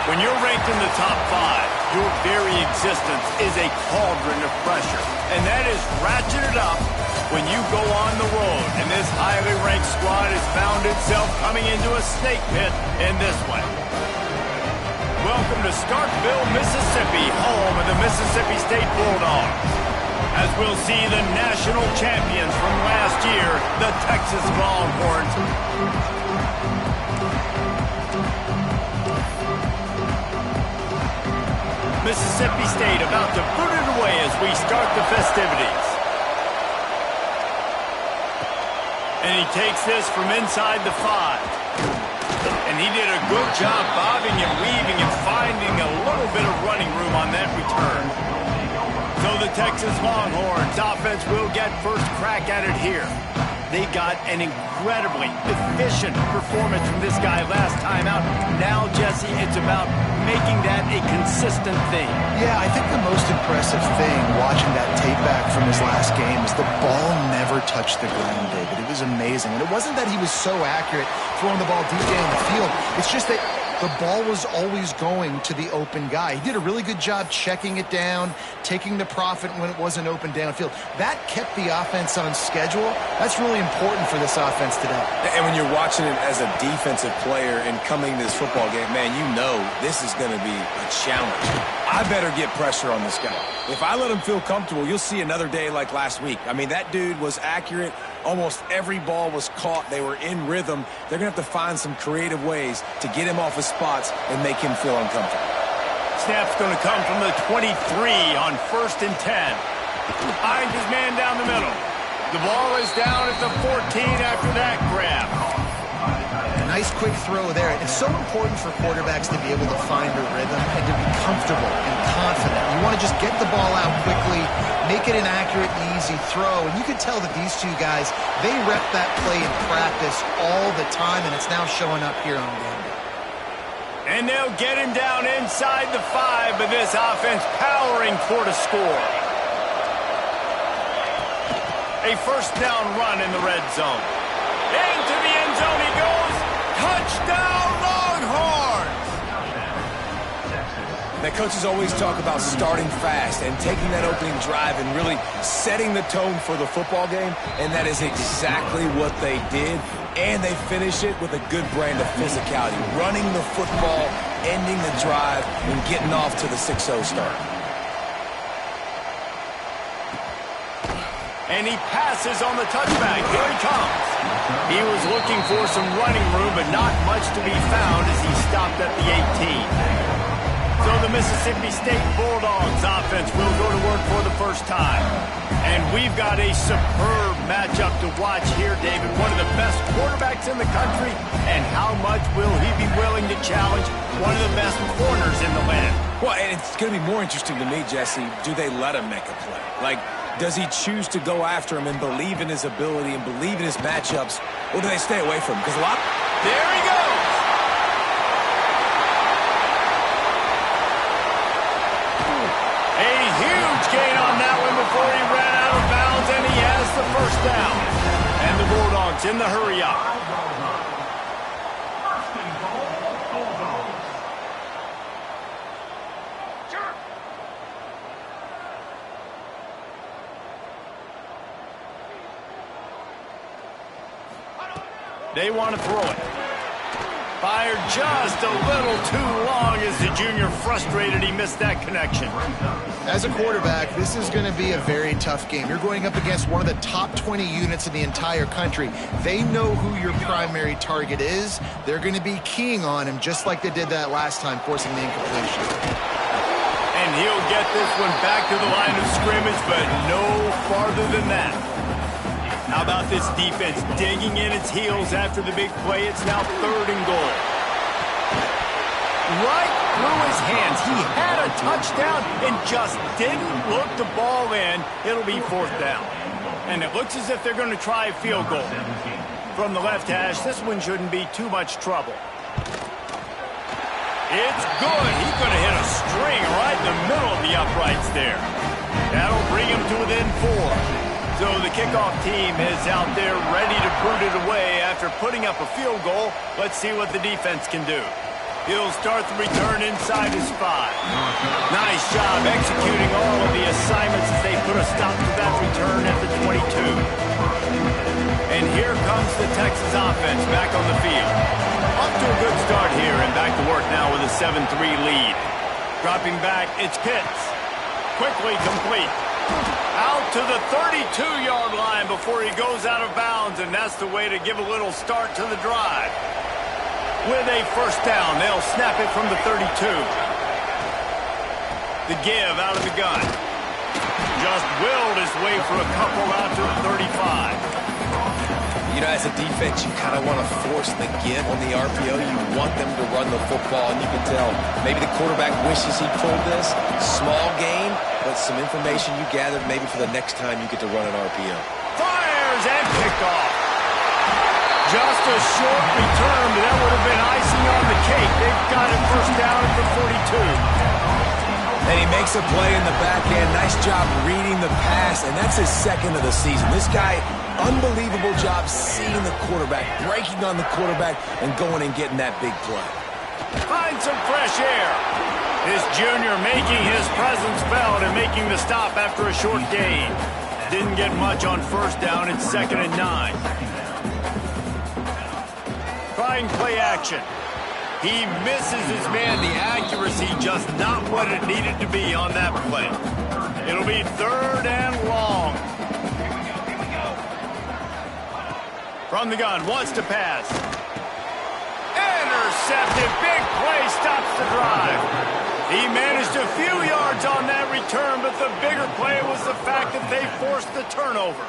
When you're ranked in the top 5, your very existence is a cauldron of pressure. And that is ratcheted up when you go on the road. And this highly ranked squad has found itself coming into a snake pit in this one. Welcome to Starkville, Mississippi, home of the Mississippi State Bulldogs. As we'll see the national champions from last year, the Texas Longhorns. Mississippi State about to boot it away as we start the festivities. And he takes this from inside the 5. And he did a good job bobbing and weaving and finding a little bit of running room on that return. So the Texas Longhorns offense will get first crack at it here. They got an incredibly efficient performance from this guy last time out. Now, Jesse, it's about making that a consistent thing. Yeah, I think the most impressive thing watching that tape back from his last game is the ball never touched the ground, David. It was amazing. And it wasn't that he was so accurate throwing the ball deep down the field. It's just that the ball was always going to the open guy. He did a really good job checking it down, taking the profit when it wasn't open downfield. That kept the offense on schedule. That's really important for this offense today. And when you're watching it as a defensive player and coming to this football game, man, you know this is going to be a challenge. I better get pressure on this guy. If I let him feel comfortable, you'll see another day like last week. I mean, that dude was accurate. Almost every ball was caught. They were in rhythm. They're going to have to find some creative ways to get him off his spots and make him feel uncomfortable. Snap's going to come from the 23 on 1st and 10. Finds his man down the middle. The ball is down at the 14 after that grab. A nice quick throw there. It's so important for quarterbacks to be able to find a rhythm and to be comfortable and confident. You want to just get the ball out quickly, make it an accurate and easy throw. And you can tell that these two guys, they rep that play in practice all the time, and it's now showing up here on game day. And they'll get him down inside the 5, but this offense powering for the score. A first down run in the red zone. Into the end zone he goes. Touchdown, Longhorns! Now, coaches always talk about starting fast and taking that opening drive and really setting the tone for the football game, and that is exactly what they did. And they finish it with a good brand of physicality, running the football, ending the drive, and getting off to the 6-0 start. And he passes on the touchback. Here he comes. He was looking for some running room, but not much to be found as he stopped at the 18. So the Mississippi State Bulldogs offense will go to work for the first time. And we've got a superb matchup to watch here, David. One of the best quarterbacks in the country. And how much will he be willing to challenge one of the best corners in the land? Well, and it's going to be more interesting to me, Jesse, do they let him make a play? Like, does he choose to go after him and believe in his ability and believe in his matchups, or do they stay away from him? Because a lot... There he goes! A huge gain on that one before he ran out of bounds, and he has the first down. And the Bulldogs in the hurry-up. They want to throw it. Fired just a little too long as the junior frustrated he missed that connection. As a quarterback, this is going to be a very tough game. You're going up against one of the top 20 units in the entire country. They know who your primary target is. They're going to be keying on him just like they did that last time, forcing the incompletion. And he'll get this one back to the line of scrimmage, but no farther than that. How about this defense digging in its heels after the big play? It's now 3rd and goal. Right through his hands. He had a touchdown and just didn't look the ball in. It'll be 4th down. And it looks as if they're going to try a field goal. From the left hash, this one shouldn't be too much trouble. It's good. He's going to hit a string right in the middle of the uprights there. That'll bring him to within 4. So the kickoff team is out there ready to boot it away after putting up a field goal. Let's see what the defense can do. He'll start the return inside his 5. Nice job executing all of the assignments as they put a stop to that return at the 22. And here comes the Texas offense back on the field. Off to a good start here and back to work now with a 7-3 lead. Dropping back, it's Pitts. Quickly complete. Out to the 32-yard line before he goes out of bounds, and that's the way to give a little start to the drive. With a first down, they'll snap it from the 32. The give out of the gun. Just willed his way for a couple out to the 35. You know, as a defense, you kind of want to force the give on the RPO. You want them to run the football, and you can tell maybe the quarterback wishes he pulled this. Small gain, but some information you gathered maybe for the next time you get to run an RPO. Fires and picked off. Just a short return, but that would have been icing on the cake. They've got it first down at the 42. And he makes a play in the back end. Nice job reading the pass, and that's his second of the season. This guy, unbelievable job seeing the quarterback, breaking on the quarterback, and going and getting that big play. Find some fresh air. This junior making his presence felt and making the stop after a short gain. Didn't get much on first down. It's 2nd and 9. Trying play action. He misses his man. The accuracy just not what it needed to be on that play. It'll be 3rd and long. From the gun, wants to pass. Intercepted. Big play stops the drive. He managed a few yards on that return, but the bigger play was the fact that they forced the turnover.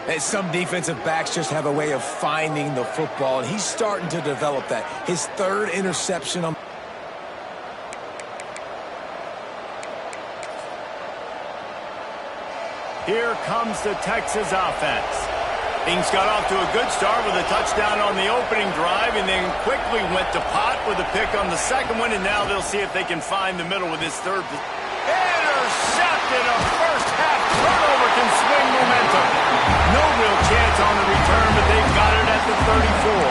And some defensive backs just have a way of finding the football, and he's starting to develop that. His 3rd interception on... Here comes the Texas offense. Things got off to a good start with a touchdown on the opening drive and then quickly went to pot with a pick on the second one, and now they'll see if they can find the middle with this 3rd. Intercepted. A first-half turnover can swing momentum. No real chance on the return, but they've got it at the 34.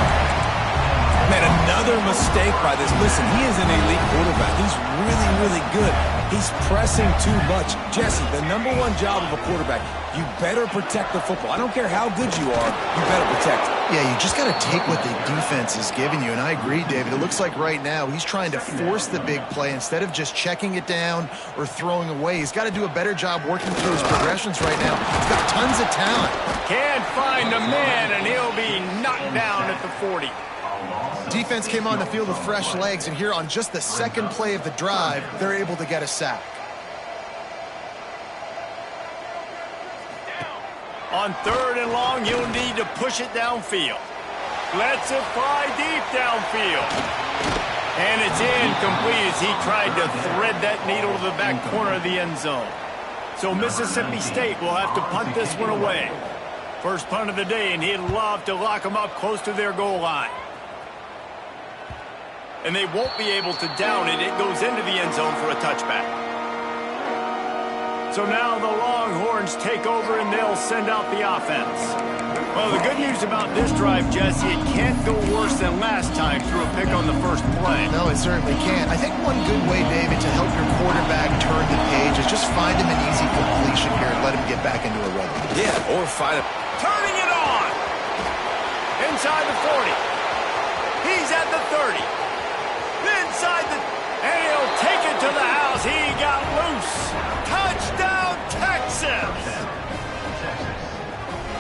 Man, another mistake by this. Listen, he is an elite quarterback. He's really, really good. He's pressing too much. Jesse, the #1 job of a quarterback, you better protect the football. I don't care how good you are, you better protect it. Yeah, you just got to take what the defense is giving you, and I agree, David. It looks like right now he's trying to force the big play instead of just checking it down or throwing away. He's got to do a better job working through his progressions right now. He's got tons of talent. Can't find a man, and he'll be knocked down at the 40. Defense came on the field with fresh legs, and here on just the 2nd play of the drive, they're able to get a sack. On 3rd and long, you'll need to push it downfield. Lets it fly deep downfield. And it's incomplete as he tried to thread that needle to the back corner of the end zone. So Mississippi State will have to punt this one away. First punt of the day, and he'd love to lock them up close to their goal line. And they won't be able to down it. It goes into the end zone for a touchback. So now the Longhorns take over, and they'll send out the offense. Well, the good news about this drive, Jesse, it can't go worse than last time through a pick on the first play. No, it certainly can't. I think one good way, David, to help your quarterback turn the page is just find him an easy completion here and let him get back into a rhythm. Yeah, or find him. Turning it on. Inside the 40. He's at the 30. Inside the... And he'll take it to the house. He got loose. Touchdown, Texas!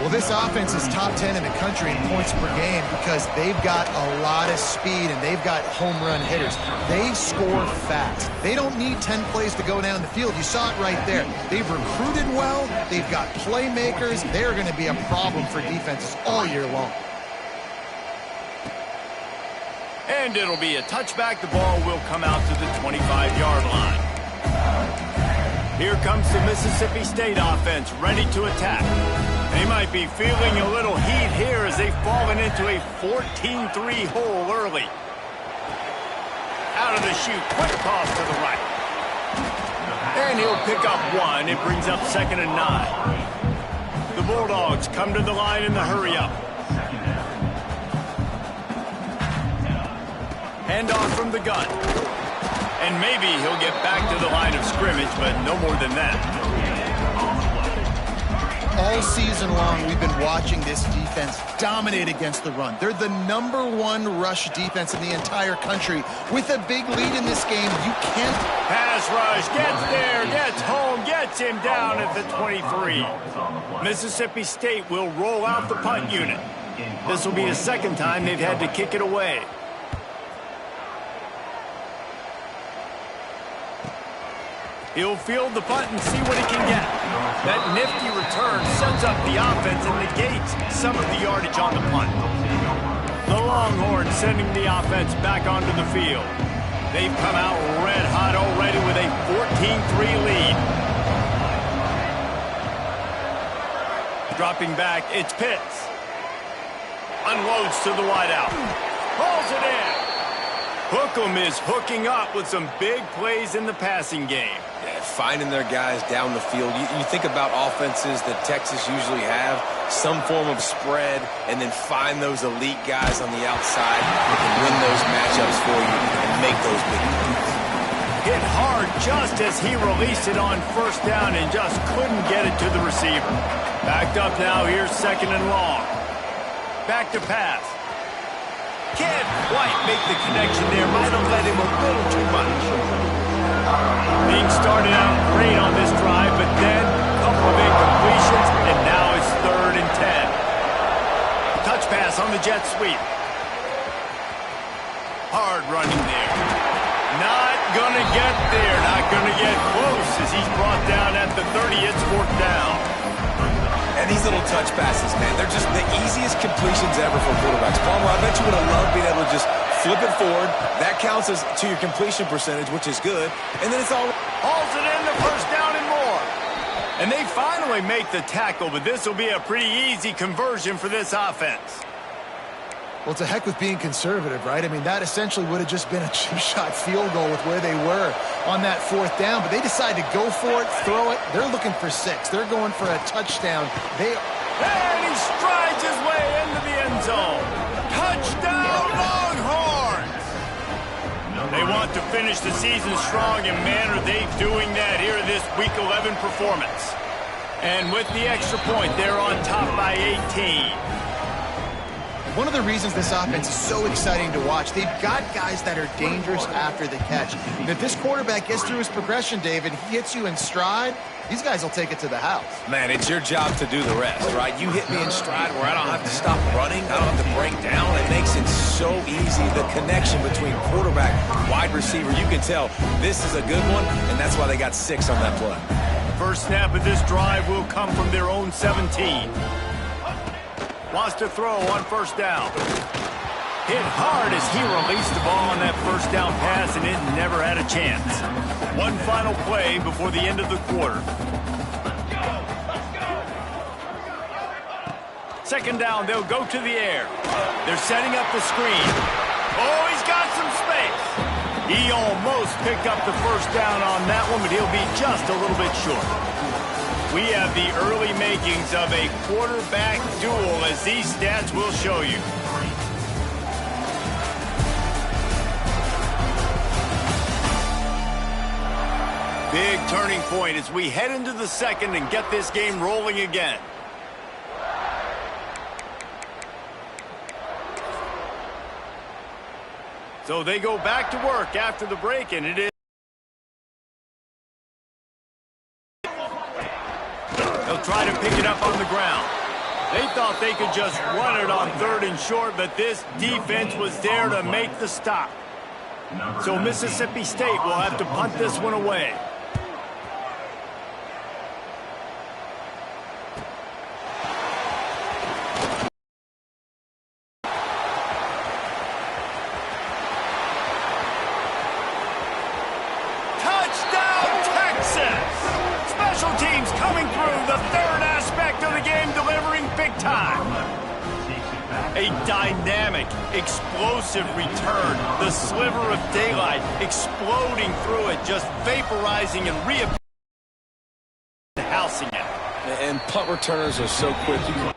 Well, this offense is top 10 in the country in points per game because they've got a lot of speed and they've got home run hitters. They score fast. They don't need 10 plays to go down the field. You saw it right there. They've recruited well. They've got playmakers. They're going to be a problem for defenses all year long. And it'll be a touchback. The ball will come out to the 25-yard line. Here comes the Mississippi State offense, ready to attack. They might be feeling a little heat here as they've fallen into a 14-3 hole early. Out of the chute, quick toss to the right. And he'll pick up one. It brings up 2nd and 9. The Bulldogs come to the line in the hurry-up. Hand off from the gun. And maybe he'll get back to the line of scrimmage, but no more than that. All season long, we've been watching this defense dominate against the run. They're the #1 rush defense in the entire country. With a big lead in this game, you can't... Pass rush, gets there, gets home, gets him down at the 23. Mississippi State will roll out the punt unit. This will be the second time they've had to kick it away. He'll field the punt and see what he can get. That nifty return sets up the offense and negates some of the yardage on the punt. The Longhorns sending the offense back onto the field. They've come out red hot already with a 14-3 lead. Dropping back, it's Pitts. Unloads to the wideout. Hauls it in. Hookem is hooking up with some big plays in the passing game. Yeah, finding their guys down the field. You think about offenses that Texas usually have, some form of spread, and then find those elite guys on the outside that can win those matchups for you and make those big plays. Hit hard just as he released it on first down and just couldn't get it to the receiver. Backed up now, here's 2nd and long. Back to pass. Can't quite make the connection there. Might have let him a little too much. Being started out great on this drive, but then a couple of incompletions, and now it's 3rd and 10. Touch pass on the jet sweep. Hard running there. Not gonna get there. Not gonna get close as he's brought down at the 30. It's 4th down. And these little touch passes, man, they're just the easiest completions ever for quarterbacks. Palmer, I bet you would have loved being able to just flip it forward. That counts as to your completion percentage, which is good. And then it's all... Hauls it in, the first down and more. And they finally make the tackle, but this will be a pretty easy conversion for this offense. Well, it's a heck with being conservative, right? I mean, that essentially would have just been a chip-shot field goal with where they were on that 4th down. But they decided to go for it, throw it. They're looking for 6. They're going for a touchdown. And he strides his way into the end zone. Touchdown, Longhorns! They want to finish the season strong, and man, are they doing that here in this Week 11 performance. And with the extra point, they're on top by 18. One of the reasons this offense is so exciting to watch, they've got guys that are dangerous after the catch. And if this quarterback gets through his progression, David, he hits you in stride, these guys will take it to the house. Man, it's your job to do the rest, right? You hit me in stride where I don't have to stop running, I don't have to break down. It makes it so easy. The connection between quarterback, wide receiver, you can tell this is a good one, and that's why they got 6 on that play. First snap of this drive will come from their own 17. Wants to throw on first down. Hit hard as he released the ball on that first down pass, and it never had a chance. One final play before the end of the quarter. Second down, they'll go to the air. They're setting up the screen. Oh, he's got some space. He almost picked up the first down on that one, but he'll be just a little bit short. We have the early makings of a quarterback duel, as these stats will show you. Big turning point as we head into the second and get this game rolling again. So they go back to work after the break, and it is... They'll try to pick it up on the ground. They thought they could just run it on 3rd and short, but this defense was there to make the stop. So Mississippi State will have to punt this one away. Touchdown, Texas! Special teams coming through, the 3rd aspect of the game, delivering big time. A dynamic, explosive return. The sliver of daylight exploding through it, just vaporizing and housing it. And punt returners are so quick. You can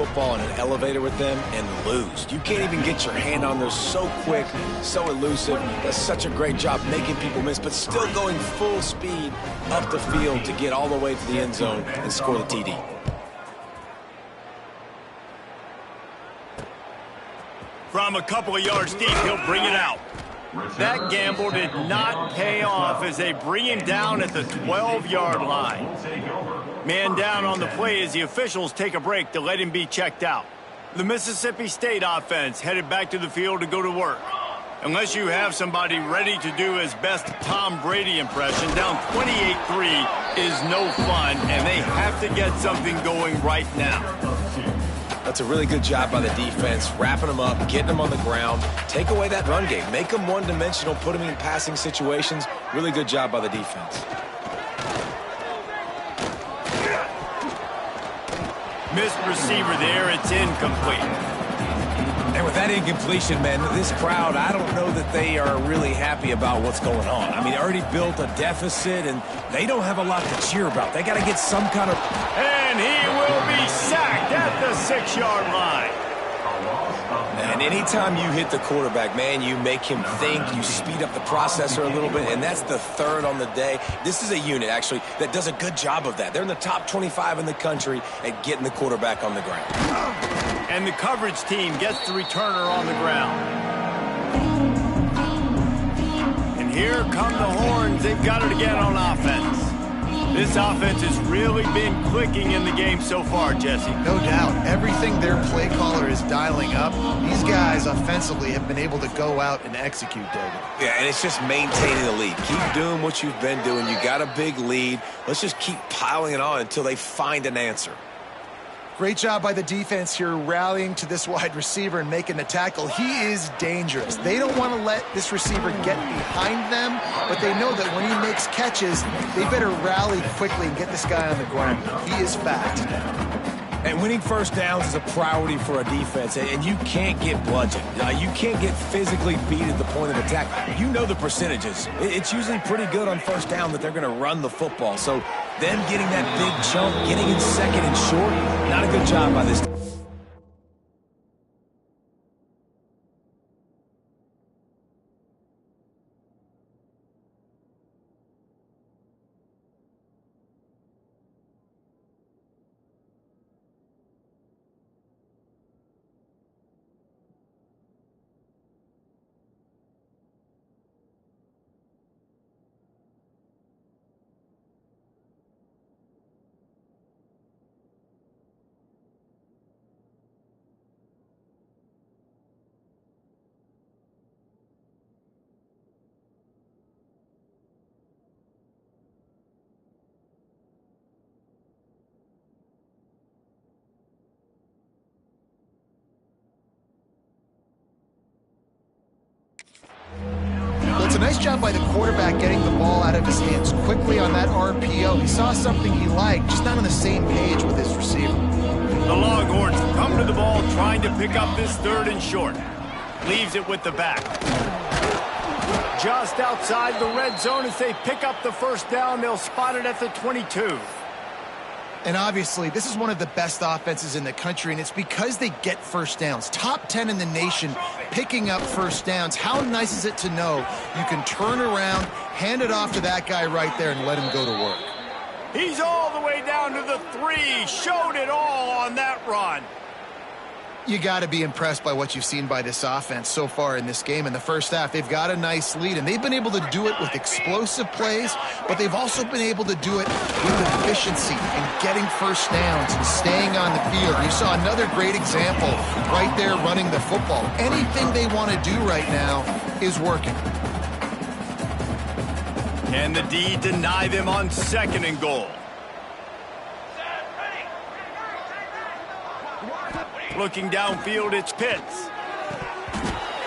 football in an elevator with them and lose. You can't even get your hand on there. So quick, so elusive. Does such a great job making people miss, but still going full speed up the field to get all the way to the end zone and score the TD. From a couple of yards deep, he'll bring it out. That gamble did not pay off as they bring him down at the 12-yard line. Man down on the play as the officials take a break to let him be checked out. The Mississippi State offense headed back to the field to go to work. Unless you have somebody ready to do his best Tom Brady impression, down 28-3 is no fun, and they have to get something going right now. That's a really good job by the defense, wrapping them up, getting them on the ground. Take away that run game. Make them one-dimensional, put them in passing situations. Really good job by the defense. Missed receiver there. It's incomplete. And with that incompletion, man, this crowd, I don't know that they are really happy about what's going on. I mean, they already built a deficit, and they don't have a lot to cheer about. They got to get some kind of... And he will be sacked at the 6-yard line. And anytime you hit the quarterback, man, you make him think, you speed up the processor a little bit, and that's the third on the day. This is a unit, actually, that does a good job of that. They're in the top 25 in the country at getting the quarterback on the ground. And the coverage team gets the returner on the ground. And here come the horns. They've got it again on offense. This offense has really been clicking in the game so far, Jesse. No doubt. Everything their play caller is dialing up, these guys offensively have been able to go out and execute, David. Yeah, and it's just maintaining the lead. Keep doing what you've been doing. You got a big lead. Let's just keep piling it on until they find an answer. Great job by the defense here rallying to this wide receiver and making the tackle. He is dangerous. They don't want to let this receiver get behind them, but they know that when he makes catches, they better rally quickly and get this guy on the ground. He is fast. And winning first downs is a priority for a defense, and you can't get bludgeoned. You can't get physically beat at the point of attack. You know the percentages. It's usually pretty good on first down that they're going to run the football. So them getting that big chunk, getting in second and short, not a good job by this team. It's a nice job by the quarterback getting the ball out of his hands quickly on that RPO. He saw something he liked, just not on the same page with his receiver. The Longhorns come to the ball trying to pick up this 3rd and short. Leaves it with the back. Just outside the red zone as they pick up the first down. They'll spot it at the 22. And obviously, this is one of the best offenses in the country, and it's because they get first downs. Top 10 in the nation picking up first downs. How nice is it to know you can turn around, hand it off to that guy right there, and let him go to work? He's all the way down to the 3. Showed it all on that run. You got to be impressed by what you've seen by this offense so far in this game. In the first half, they've got a nice lead, and they've been able to do it with explosive plays, but they've also been able to do it with efficiency and getting first downs and staying on the field. You saw another great example right there running the football. Anything they want to do right now is working. And the D deny them on 2nd and goal. Looking downfield, it's Pitts.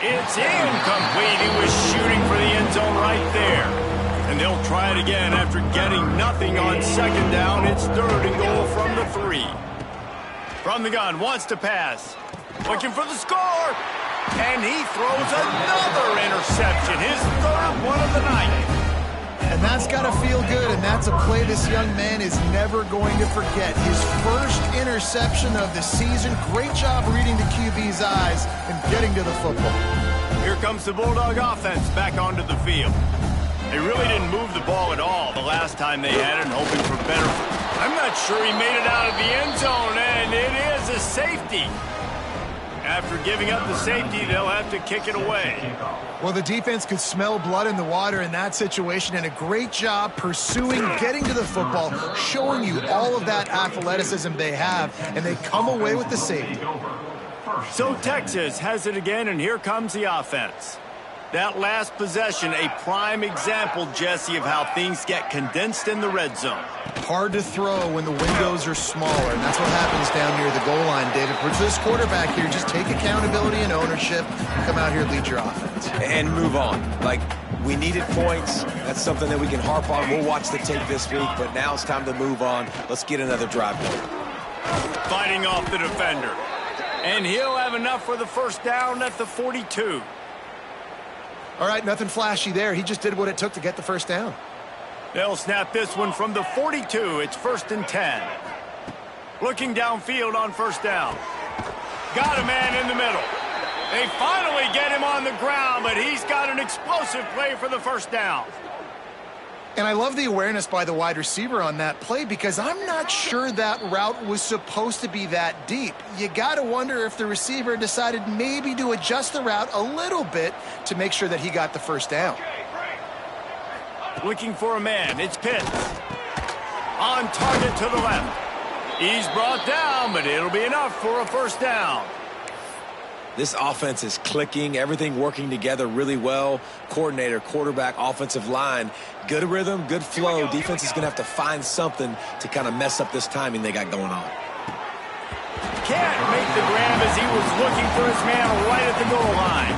It's incomplete. He was shooting for the end zone right there. And they'll try it again after getting nothing on 2nd down. It's 3rd and goal from the 3. From the gun, wants to pass. Looking for the score. And he throws another interception. His 3rd one of the night. And that's got to feel good, and that's a play this young man is never going to forget. His first interception of the season. Great job reading the QB's eyes and getting to the football. Here comes the Bulldog offense back onto the field. They really didn't move the ball at all the last time they had it, hoping for better. I'm not sure he made it out of the end zone, and it is a safety. After giving up the safety, they'll have to kick it away. Well, the defense could smell blood in the water in that situation, and a great job pursuing, getting to the football, showing you all of that athleticism they have, and they come away with the safety. So Texas has it again, and here comes the offense. That last possession, a prime example, Jesse, of how things get condensed in the red zone. Hard to throw when the windows are smaller, and that's what happens down near the goal line, David. For this quarterback here, just take accountability and ownership, come out here and lead your offense. And move on. Like, we needed points. That's something that we can harp on. We'll watch the tape this week, but now it's time to move on. Let's get another drive going. Fighting off the defender. And he'll have enough for the first down at the 42. All right, nothing flashy there. He just did what it took to get the first down. They'll snap this one from the 42. It's 1st and 10. Looking downfield on first down. Got a man in the middle. They finally get him on the ground, but he's got an explosive play for the first down. And I love the awareness by the wide receiver on that play because I'm not sure that route was supposed to be that deep. You got to wonder if the receiver decided maybe to adjust the route a little bit to make sure that he got the first down. Looking for a man. It's Pitts. On target to the left. He's brought down, but it'll be enough for a first down. This offense is clicking, everything working together really well. Coordinator, quarterback, offensive line, good rhythm, good flow. Defense is going to have to find something to kind of mess up this timing they got going on. Can't make the grab as he was looking for his man right at the goal line.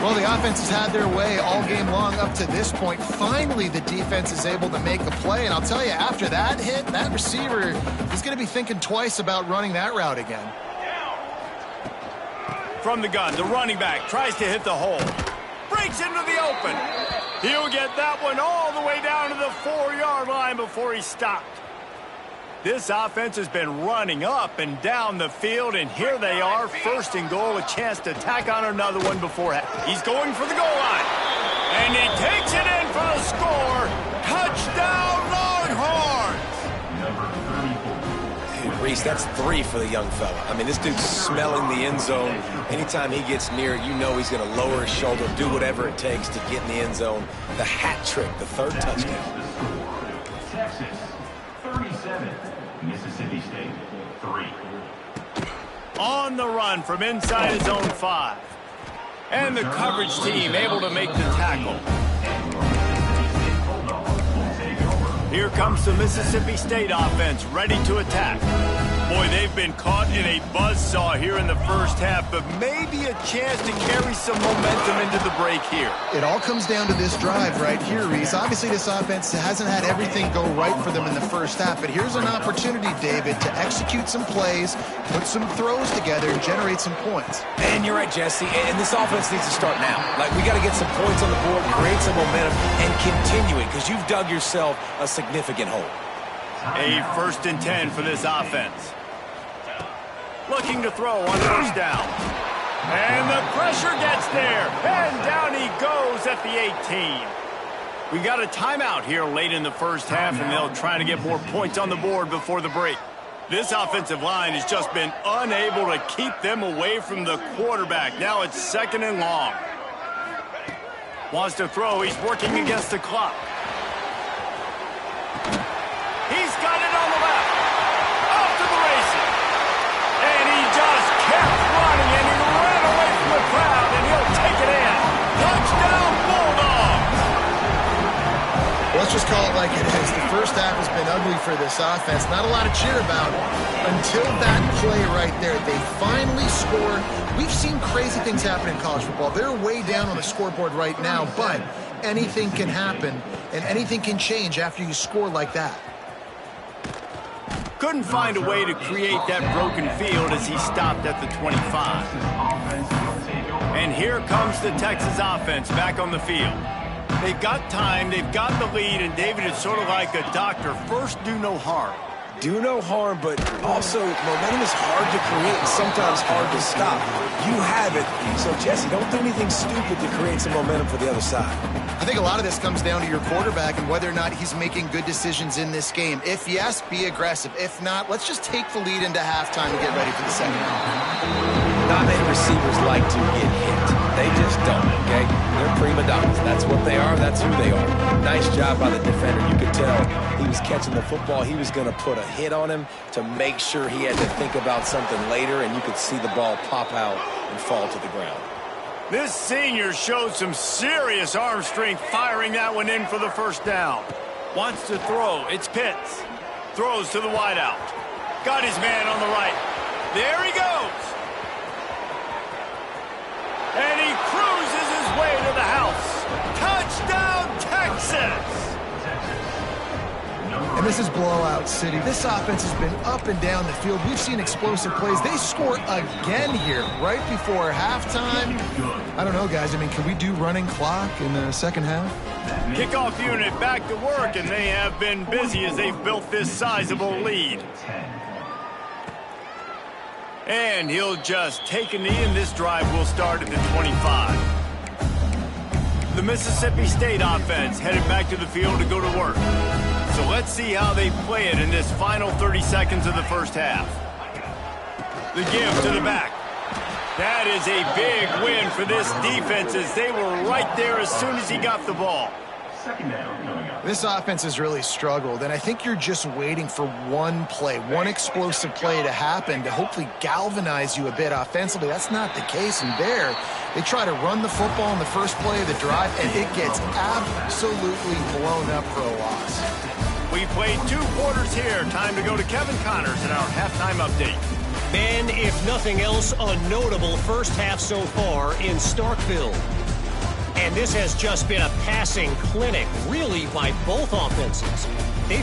Well, the offense has had their way all game long up to this point. Finally, the defense is able to make a play. And I'll tell you, after that hit, that receiver is going to be thinking twice about running that route again. From the gun, the running back tries to hit the hole. Breaks into the open. He'll get that one all the way down to the 4-yard line before he stopped. This offense has been running up and down the field, and here they are, 1st and goal, a chance to tack on another one before he's going for the goal line. And he takes it in for the score. Touchdown, Longhorns! Dude, Reese, that's 3 for the young fella. I mean, this dude's smelling the end zone. Anytime he gets near it, you know he's going to lower his shoulder, do whatever it takes to get in the end zone. The hat trick, the 3rd touchdown. Texas, 37. Mississippi State, 3. On the run from inside his own 5. And the coverage team able to make the tackle. Here comes the Mississippi State offense ready to attack. Boy, they've been caught in a buzzsaw here in the first half, but maybe a chance to carry some momentum into the break here. It all comes down to this drive right here, Reese. Obviously, this offense hasn't had everything go right for them in the first half, but here's an opportunity, David, to execute some plays, put some throws together, and generate some points. And you're right, Jesse, and this offense needs to start now. Like, we got to get some points on the board, create some momentum, and continue it, because you've dug yourself a significant hole. A 1st and 10 for this offense. Looking to throw on first down. And the pressure gets there. And down he goes at the 18. We got a timeout here late in the first half, and they'll try to get more points on the board before the break. This offensive line has just been unable to keep them away from the quarterback. Now it's 2nd and long. Wants to throw. He's working against the clock. He's got it on the left. Off to the races. And he just kept running, and he ran away from the crowd, and he'll take it in. Touchdown, Bulldogs! Let's just call it like it is. The first half has been ugly for this offense. Not a lot to cheer about until that play right there. They finally scored. We've seen crazy things happen in college football. They're way down on the scoreboard right now, but anything can happen, and anything can change after you score like that. Couldn't find a way to create that broken field as he stopped at the 25. And here comes the Texas offense back on the field. They've got time, they've got the lead, and David is sort of like a doctor. First, do no harm. Do no harm, but also momentum is hard to create and sometimes hard to stop. You have it, so Jesse, don't do anything stupid to create some momentum for the other side. I think a lot of this comes down to your quarterback and whether or not he's making good decisions in this game. If yes, be aggressive. If not, let's just take the lead into halftime and get ready for the second half. Not many receivers like to get hit. They just don't, okay? They're prima donnas. That's what they are. That's who they are. Nice job by the defender. You could tell he was catching the football. He was going to put a hit on him to make sure he had to think about something later, and you could see the ball pop out and fall to the ground. This senior showed some serious arm strength firing that one in for the first down. Wants to throw. It's Pitts. Throws to the wideout. Got his man on the right. There he goes. And he cruises his way to the house. Touchdown, Texas! And this is blowout city. This offense has been up and down the field. We've seen explosive plays. They score again here right before halftime. I don't know, guys. I mean, can we do running clock in the second half? Kickoff unit back to work, and they have been busy as they've built this sizable lead. And he'll just take a knee, and this drive will start at the 25. The Mississippi State offense headed back to the field to go to work. So let's see how they play it in this final 30 seconds of the first half. The give to the back. That is a big win for this defense as they were right there as soon as he got the ball. This offense has really struggled, and I think you're just waiting for one play, one explosive play to happen to hopefully galvanize you a bit offensively. That's not the case, and there they try to run the football in the first play of the drive, and it gets absolutely blown up for a loss. We played 2 quarters here. Time to go to Kevin Connors in our halftime update. Ben, if nothing else, a notable first half so far in Starkville. And this has just been a passing clinic, really, by both offenses.